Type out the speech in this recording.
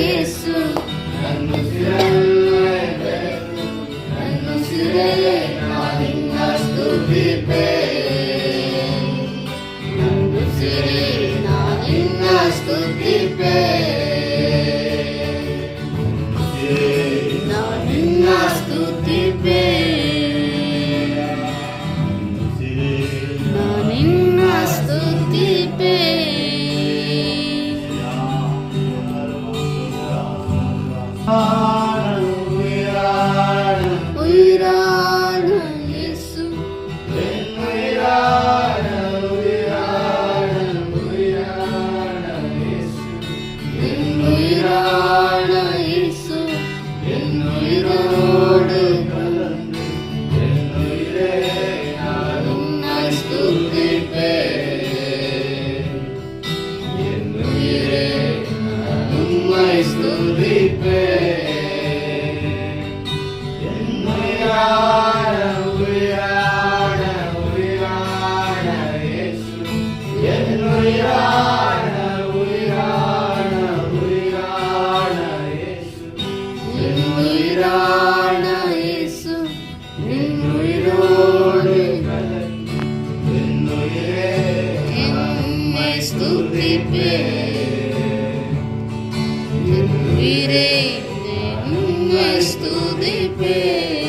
ಯೇಸು ನನ್ನುಸಿರೇ ನಿನ್ನ ಸ್ತುತಿಪೆ ನನ್ನುಸಿರೇ ನಿನ್ನ ಸ್ತುತಿಪೆ ನಿನ್ನ ಸ್ತುತಿಪೆ ನಿನ್ನ ಸ್ತುತಿಪೆ உயிரான இயேசு உயிரான இயேசு என் உயிரோடு கலந்து என் உயிரே நான் உன்னை ஸ்துதிப்பேன் என் உயிரே நான் உம்மை ஸ்துதிப்பேன் உயிரான இயேசு என் உயிரோடு கலந்து என் உயிரே உம்மை ஸ்துதிப்பேன் என் உயிரே உம்மை ஸ்துதிப்பேன்